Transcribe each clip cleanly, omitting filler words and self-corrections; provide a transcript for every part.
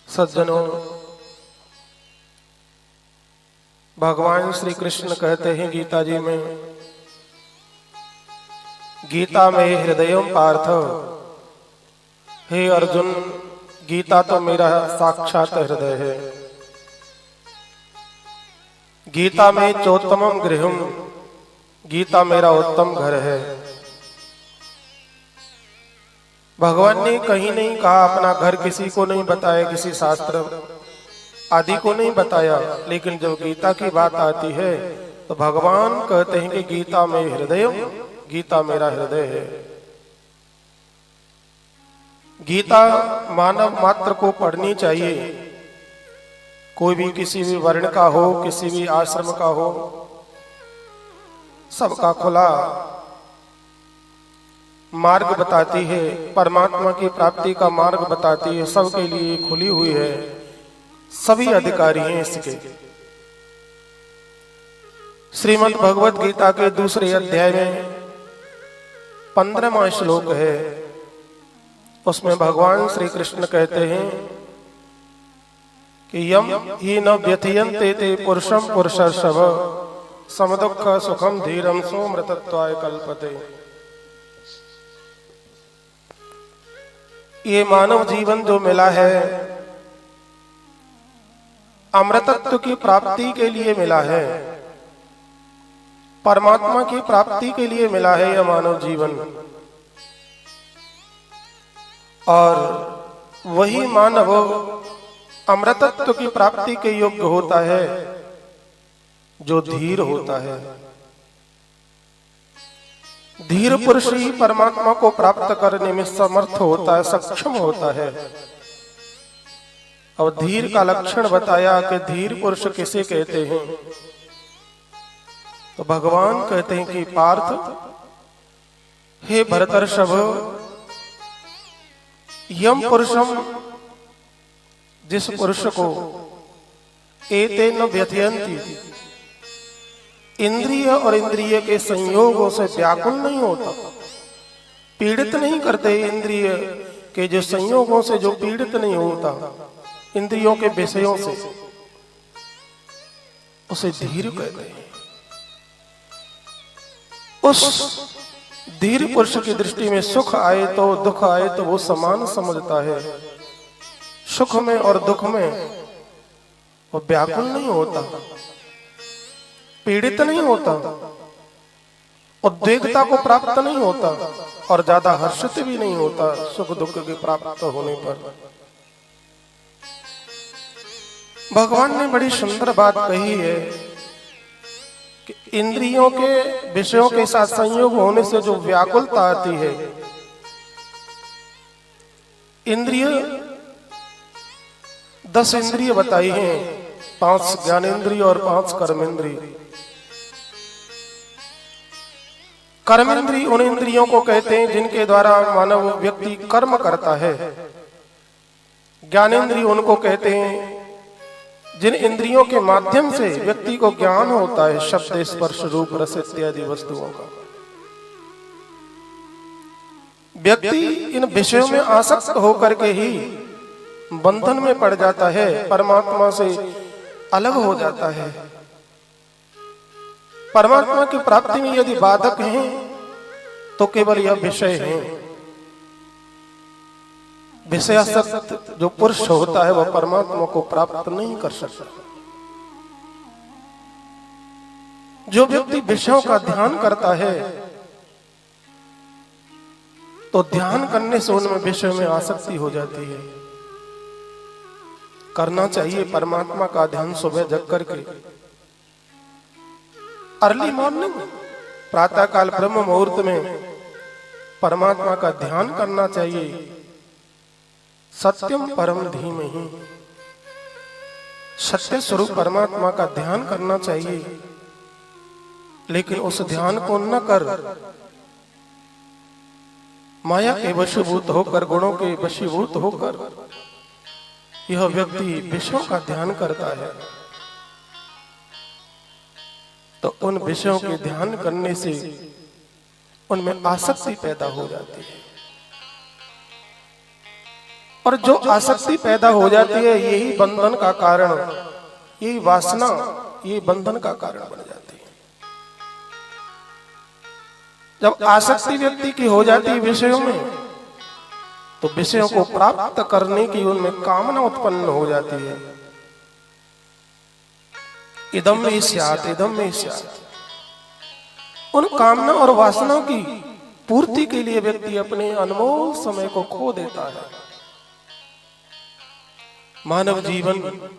सज्जनों, भगवान श्री कृष्ण कहते हैं गीता जी में, गीता में हृदयम पार्थ। हे अर्जुन, गीता तो मेरा साक्षात हृदय है। गीता में चोत्तमम गृहम, गीता मेरा उत्तम घर है। भगवान ने कहीं नहीं कहा अपना घर किसी को नहीं बताया, किसी शास्त्र आदि को नहीं बताया, लेकिन जब गीता की बात आती है तो भगवान कहते हैं कि गीता में हृदय, गीता मेरा हृदय है। गीता मानव मात्र को पढ़नी चाहिए, कोई भी किसी भी वर्ण का हो, किसी भी आश्रम का हो, सबका खुला मार्ग बताती है, परमात्मा की प्राप्ति का मार्ग बताती है, सबके लिए खुली हुई है, सभी अधिकारी हैं इसके। श्रीमद् भगवत गीता के दूसरे अध्याय में 15वां श्लोक है। उसमें भगवान श्री कृष्ण कहते हैं कि यम ही न व्यथयन्ते ते पुरुषम पुरुषर्षभ समदुःख सुखम धीरम सोमृतत्वाय कल्पते। ये मानव जीवन जो मिला है अमृतत्व की प्राप्ति के लिए मिला है, परमात्मा की प्राप्ति के लिए मिला है यह मानव जीवन। और वही मानव अमृतत्व की प्राप्ति के योग्य होता है जो धीर होता है। धीर पुरुष ही परमात्मा को प्राप्त करने में समर्थ होता है, सक्षम होता है। और धीर का लक्षण बताया कि धीर पुरुष किसे कहते हैं, तो भगवान कहते हैं कि पार्थ, हे भरतर्षभ, यम पुरुषम, जिस पुरुष को एतेन व्यथयन्ति, इंद्रिय और इंद्रिय के संयोगों से व्याकुल नहीं होता, पीड़ित नहीं करते। इंद्रिय के जो संयोगों से जो पीड़ित नहीं होता, इंद्रियों के विषयों से, उसे धीर कहते हैं। उस धीर पुरुष की दृष्टि में सुख आए तो दुख आए तो वो समान समझता है। सुख में और दुख में वो व्याकुल नहीं होता, पीड़ित नहीं होता, उद्वेगता को प्राप्त नहीं होता और ज्यादा हर्षित भी नहीं होता सुख दुख के प्राप्त होने पर। भगवान ने बड़ी सुंदर बात कही है कि इंद्रियों के विषयों के साथ संयोग होने से जो व्याकुलता आती है, इंद्रिय 10 इंद्रिय बताई हैं, 5 ज्ञानेंद्रिय और 5 कर्मेंद्रिय। कर्मेंद्रिय उन इंद्रियों को कहते हैं जिनके द्वारा मानव व्यक्ति कर्म करता है। ज्ञानेंद्रिय उनको कहते हैं जिन इंद्रियों के माध्यम से व्यक्ति को ज्ञान होता है, शब्द स्पर्श रूप रस इत्यादि वस्तुओं का। व्यक्ति इन विषयों में आसक्त होकर के ही बंधन में पड़ जाता है, परमात्मा से अलग हो जाता है। परमात्मा की प्राप्ति में यदि बाधक हैं तो केवल यह विषय हैं। विषयासक्त जो पुरुष होता है वह परमात्मा को प्राप्त नहीं कर सकता। जो व्यक्ति विषयों का ध्यान करता है तो ध्यान करने से उनमें विषय में आसक्ति हो जाती है। करना चाहिए परमात्मा का ध्यान सुबह जग करके, अर्ली मॉर्निंग, प्रातः काल ब्रह्म मुहूर्त में परमात्मा का ध्यान करना चाहिए। सत्यम परम धीमहि, सत्य स्वरूप परमात्मा का ध्यान करना चाहिए। लेकिन उस ध्यान को न कर माया के वशीभूत होकर, गुणों के वशीभूत होकर यह व्यक्ति विषयों का ध्यान करता है, तो उन विषयों के ध्यान करने से उनमें आसक्ति पैदा हो जाती है और जो आसक्ति पैदा हो जाती है यही बंधन का कारण, यही वासना, यही बंधन का कारण बन जाती है। जब आसक्ति व्यक्ति की हो जाती है विषयों में, तो विषयों को प्राप्त करने की उनमें कामना उत्पन्न हो जाती है। इदम में स्यात्, इदम में स्यात्। उन कामना और वासनाओं की पूर्ति के लिए व्यक्ति अपने अनमोल समय को खो देता है। मानव जीवन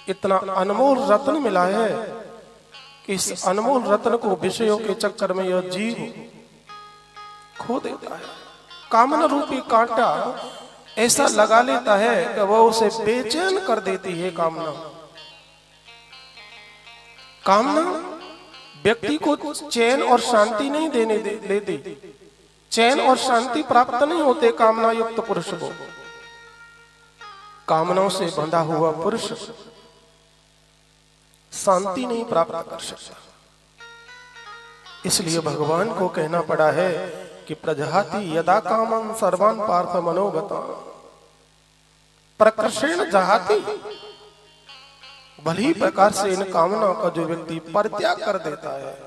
इतना अनमोल रत्न मिला है कि इस अनमोल रत्न को विषयों के चक्कर में यह जीव खो देता है। कामना रूपी कांटा ऐसा लगा लेता है कि वह उसे बेचैन कर देती है। कामना व्यक्ति को चैन और शांति नहीं देने देती। चैन और शांति प्राप्त नहीं होते कामना युक्त पुरुष को। कामनाओं से बंधा हुआ पुरुष शांति नहीं प्राप्त कर सकता। इसलिए भगवान को कहना पड़ा है कि प्रजहाति यदा कामं सर्वान् पार्थ मनोगतान् प्रकर्षेण जहाति। भली प्रकार से इन कामनाओं का जो व्यक्ति परित्याग कर देता है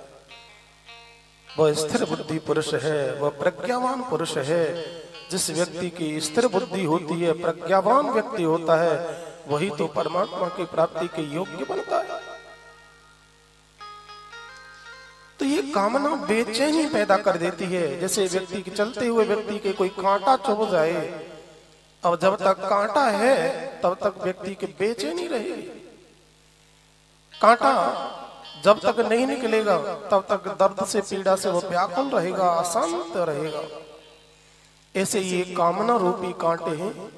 वह स्थिर बुद्धि पुरुष है, वह प्रज्ञावान पुरुष है। जिस व्यक्ति की स्थिर बुद्धि होती है, प्रज्ञावान व्यक्ति होता है, वही तो परमात्मा की प्राप्ति के योग्य बनता है। तो ये कामना बेचैनी पैदा कर देती है। जैसे व्यक्ति के चलते हुए व्यक्ति के कोई कांटा चुभ जाए, अब जब तक कांटा है तब तक व्यक्ति की बेचैनी रहेगी। कांटा जब तक नहीं निकलेगा तब तक दर्द से, पीड़ा से वो व्याकुल रहेगा, अशांत रहेगा। ऐसे ये कामना रूपी कांटे हैं।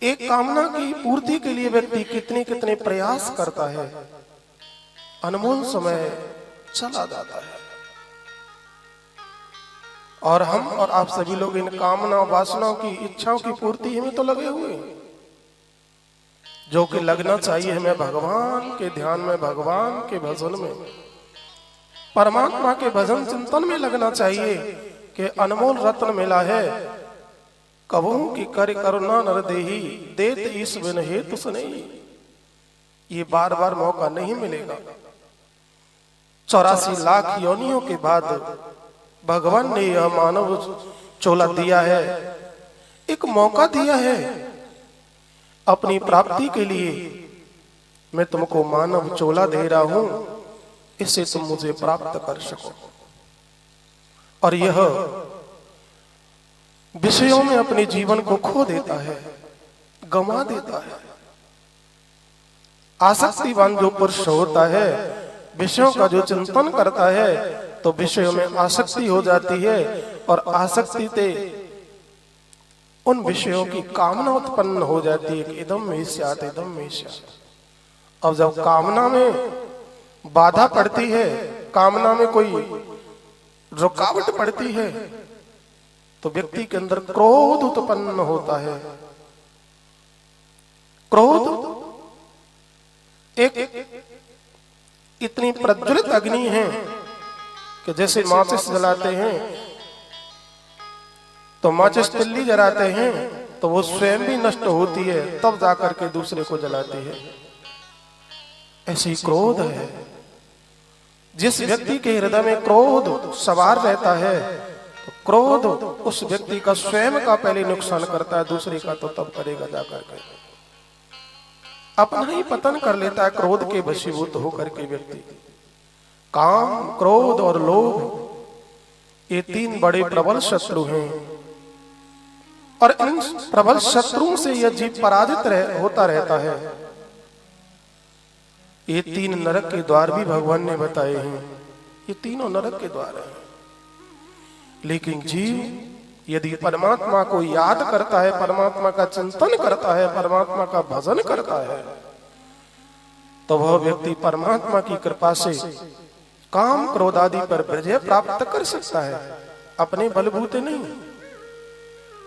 एक कामना की पूर्ति के लिए व्यक्ति कितने कितने प्रयास करता है, अनमोल समय चला जाता है। और हम और आप सभी लोग इन कामना वासनाओं की, इच्छाओं की पूर्ति में तो लगे हुए हैं। जो कि लगना चाहिए हमें भगवान के ध्यान में, भगवान के भजन में, परमात्मा के भजन चिंतन में लगना चाहिए कि अनमोल रत्न मिला है। कबहू की कर करुणा नर देही, देत ईश बिन हेतु सुनई। ये बार बार मौका नहीं मिलेगा। 84 लाख योनियों के बाद भगवान ने यह मानव चोला दिया है, एक मौका दिया है अपनी प्राप्ति के लिए। मैं तुमको मानव चोला दे रहा हूं, इससे तुम मुझे प्राप्त कर सको। और यह विषयों में अपने जीवन को खो देता है, गंवा देता है। आसक्तिवान जो पुरुष होता है, विषयों का जो चिंतन करता है, तो विषयों में आसक्ति हो जाती है और आसक्ति से उन विषयों की कामना उत्पन्न हो जाती है कि इदम में स्यात्, इदम में स्यात्। अब जब कामना में बाधा पड़ती है, कामना में कोई रुकावट पड़ती है, तो व्यक्ति के अंदर क्रोध उत्पन्न होता है। क्रोध एक इतनी प्रज्वलित अग्नि है कि जैसे माचिस जलाते हैं तो माचिस तिल्ली जलाते हैं तो वो स्वयं भी नष्ट होती है, तब जाकर के दूसरे को जलाती है। ऐसे ही क्रोध है। जिस व्यक्ति के हृदय में क्रोध सवार रहता है, तो क्रोध उस व्यक्ति का स्वयं का पहले नुकसान करता है, दूसरे का तो तब करेगा जाकर के। अपना ही पतन कर लेता है क्रोध के वशीभूत होकर के व्यक्ति। काम, क्रोध और लोभ ये 3 बड़े प्रबल शत्रु हैं और इन प्रबल शत्रुओं से यह जीव पराजित होता रहता है। ये 3 नरक के द्वार भी भगवान ने बताए हैं। ये तीनों नरक के द्वार हैं। लेकिन जीव यदि परमात्मा को याद करता है, परमात्मा का चिंतन करता है, परमात्मा का भजन करता है, तो वह व्यक्ति परमात्मा की कृपा से काम, क्रोध आदि पर विजय प्राप्त कर सकता है। अपने बलबूते नहीं,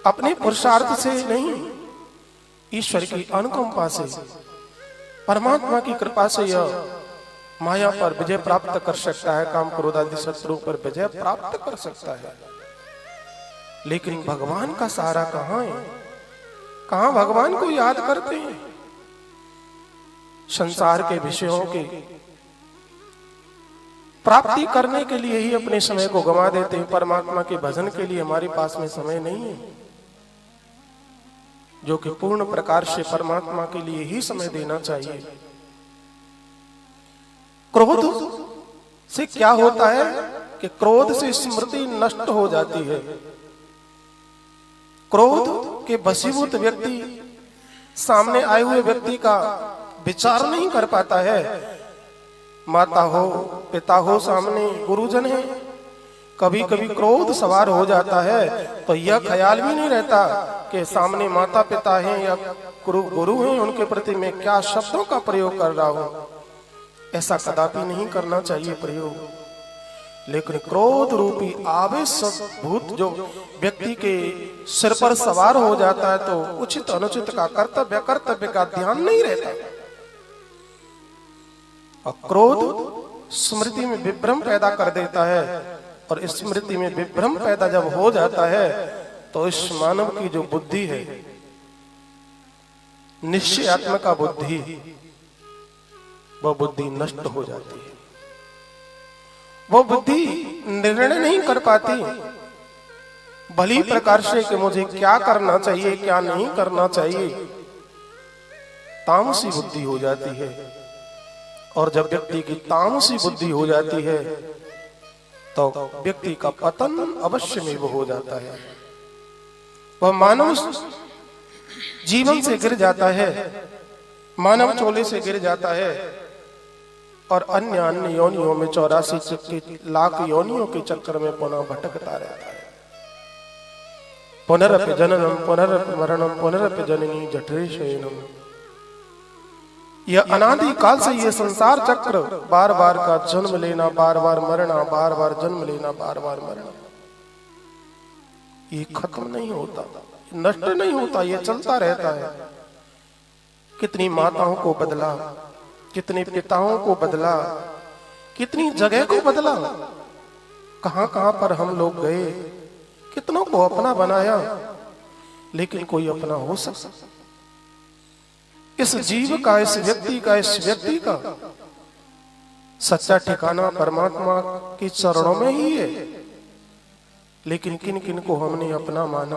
अपने पुरुषार्थ से नहीं, ईश्वर की अनुकंपा से, परमात्मा की कृपा से यह माया पर विजय प्राप्त कर सकता है, काम, क्रोध आदि शत्रुओं पर विजय प्राप्त कर सकता है। लेकिन भगवान का सहारा कहाँ है? कहां भगवान को याद करते हैं। संसार के विषयों की प्राप्ति करने के लिए ही अपने समय को गंवा देते हैं। परमात्मा के भजन के लिए हमारे पास में समय नहीं है, जो कि पूर्ण प्रकार से परमात्मा के लिए ही समय देना चाहिए। क्रोध से क्या होता है कि क्रोध से स्मृति नष्ट हो जाती है। क्रोध के वशीभूत व्यक्ति सामने आए हुए व्यक्ति का विचार नहीं कर पाता है। माता हो, पिता हो, सामने गुरुजन है, कभी कभी क्रोध सवार हो जाता है तो यह ख्याल भी नहीं रहता कि सामने माता पिता हैं या गुरु हैं, उनके प्रति मैं क्या शब्दों का प्रयोग कर रहा हूं। ऐसा कदापि नहीं करना चाहिए प्रयोग। लेकिन क्रोध रूपी आवेश भूत जो व्यक्ति के सिर पर सवार हो जाता है तो उचित अनुचित का कर्तव्य का ध्यान नहीं रहता। और क्रोध स्मृति में विभ्रम पैदा कर देता है, और स्मृति में विभ्रम पैदा जब हो जाता है तो इस मानव की जो बुद्धि है, निश्चयात्मक बुद्धि, वह बुद्धि नष्ट हो जाती है। वो बुद्धि निर्णय नहीं कर पाती भली प्रकार से कि मुझे क्या करना चाहिए क्या नहीं करना चाहिए। तामसी बुद्धि हो जाती है, और जब व्यक्ति की तामसी बुद्धि हो जाती है तो व्यक्ति का पतन अवश्य में वो हो जाता है। वह मानव जीवन से गिर जाता है, मानव चोले से गिर जाता है, और अन्य अन्य योनियों में 84 लाख योनियों के चक्कर में पुनः भटकता रहता है। पुनरपि जननम पुनरपि मरणम पुनरपि जननी जठरे शयनम। यह अनादि काल से यह संसार चक्र बार बार का जन्म लेना, बार बार मरना, बार बार जन्म लेना, बार बार मरना, ये खत्म नहीं होता, नष्ट नहीं होता, ये चलता रहता है। कितनी माताओं को बदला, कितने पिताओं को बदला, कितनी जगह को बदला, कहां कहां पर हम लोग गए, कितनों को अपना बनाया, लेकिन कोई अपना हो सकता? इस जीव का, इस व्यक्ति का सच्चा ठिकाना परमात्मा के चरणों में ही है। लेकिन किन किन को हमने अपना माना,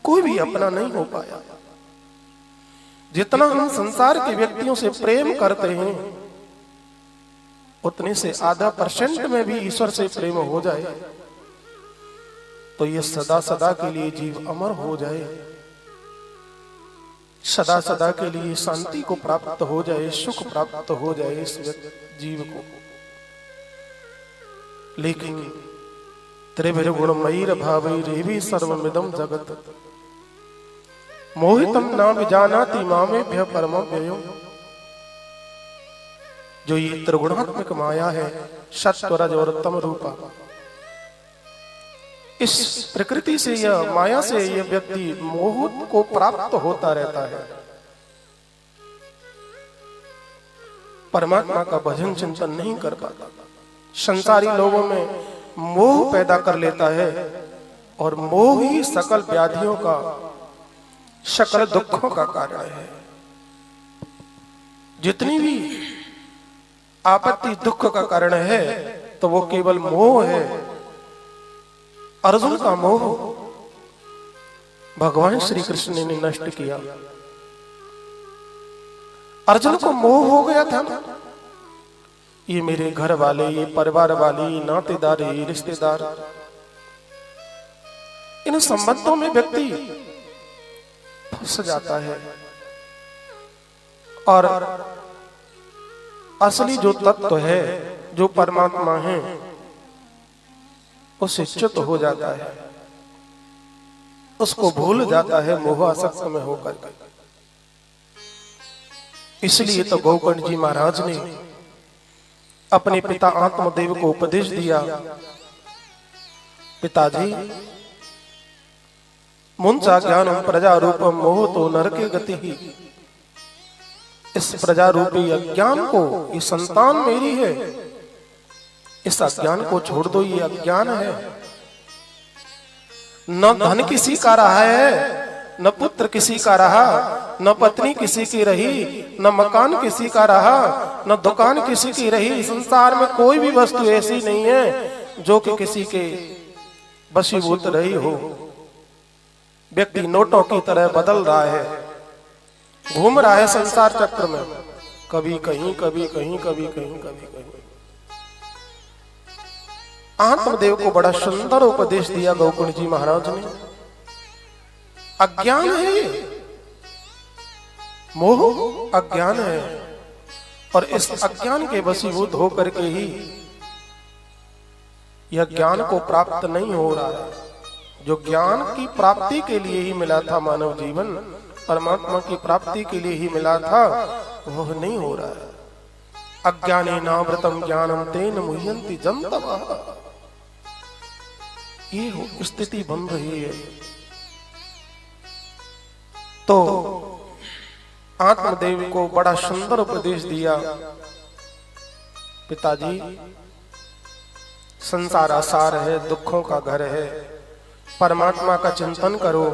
कोई भी अपना नहीं हो पाया। जितना हम संसार के व्यक्तियों से प्रेम करते हैं, उतने से आधा % में भी ईश्वर से प्रेम हो जाए तो ये सदा सदा के लिए जीव अमर हो जाए, सदा सदा के लिए शांति को प्राप्त हो जाए, सुख प्राप्त हो जाए इस जीव को। लेकिन त्रिभिर्गुणमयीर भावैरेवि सर्वमिदं जगत मोहितम न विजानाति मामेभ्यः परमव्ययो। जो ये त्रिगुणात्मक माया है, सत्व रज और तम रूपा, इस प्रकृति से, यह माया से यह व्यक्ति मोह को प्राप्त होता रहता है। परमात्मा का भजन चिंतन नहीं कर पाता, संसारी लोगों में मोह पैदा कर लेता है, और मोह ही सकल व्याधियों का, सकल दुखों का कारण है। जितनी भी आपत्ति दुख का कारण है तो वो केवल मोह है। अर्जुन का मोह भगवान श्री कृष्ण ने नष्ट किया। अर्जुन को मोह हो गया था ना, ये मेरे घर वाले, ये परिवार वाले, ये नातेदार, ये रिश्तेदार, इन संबंधों में व्यक्ति फंस जाता है, और असली जो तत्व है, जो परमात्मा है, उससे च्युत हो जाता है, उसको भूल जाता है मोह आसक्त में होकर। इसलिए तो गौकर्ण जी महाराज ने अपने पिता आत्मदेव को उपदेश दिया, पिताजी मुंचा ज्ञानम प्रजा रूपम मोह तो नरके गति ही। इस प्रजा रूपी अज्ञान को, ये संतान मेरी है, इस अज्ञान को छोड़ दो, ये अज्ञान है। न धन किसी का रहा है, न पुत्र किसी का रहा, न पत्नी किसी की रही, न मकान किसी का रहा, न दुकान किसी की रही। संसार में कोई भी वस्तु ऐसी नहीं है जो कि किसी के वशीभूत रही हो। व्यक्ति नोटों की तरह बदल रहा है, घूम रहा है संसार चक्र में, कभी कहीं कभी कहीं कभी कहीं कभी कहीं। आत्मदेव को बड़ा सुंदर उपदेश दिया गौकुंड जी महाराज ने। अज्ञान है, मोह अज्ञान है, और इस अज्ञान के वशीभूत होकर के ही यह ज्ञान को प्राप्त नहीं हो रहा है। जो ज्ञान की प्राप्ति के लिए ही मिला था मानव जीवन, परमात्मा की प्राप्ति के लिए ही मिला था, वह नहीं हो रहा है। अज्ञानेनावृतम ज्ञानम तेन मुह्यन्ति जन्तवः, ये स्थिति बन रही है। तो आत्मदेव को बड़ा सुंदर उपदेश दिया, पिताजी संसार आसार है, दुखों का घर है, परमात्मा का चिंतन करो,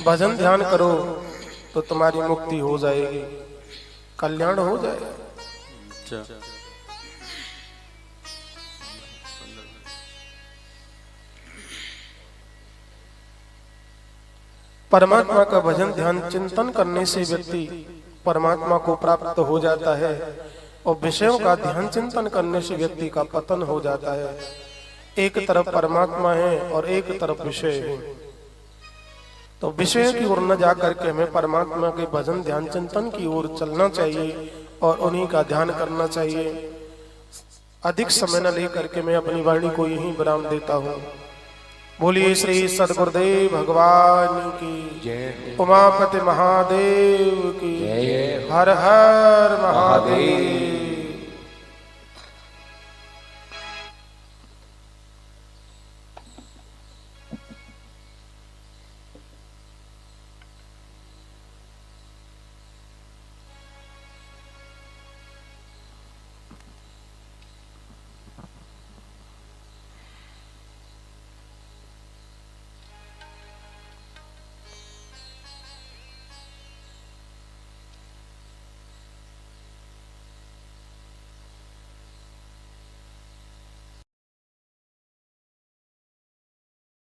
भजन ध्यान करो, तो तुम्हारी मुक्ति हो जाएगी, कल्याण हो जाएगा। परमात्मा का भजन ध्यान चिंतन करने से व्यक्ति परमात्मा को प्राप्त हो जाता है, और विषयों का ध्यान चिंतन करने से व्यक्ति का पतन हो जाता है। एक तरफ परमात्मा है और एक तरफ विषय है, तो विषय की ओर न जाकर के हमें परमात्मा के भजन ध्यान चिंतन की ओर चलना चाहिए और उन्हीं का ध्यान करना चाहिए। अधिक समय न लेकर के मैं अपनी वाणी को यहीं विराम देता हूँ। बोलिए श्री सद्गुरुदेव भगवान की जय, उमापति महादेव की, हर हर महादेव।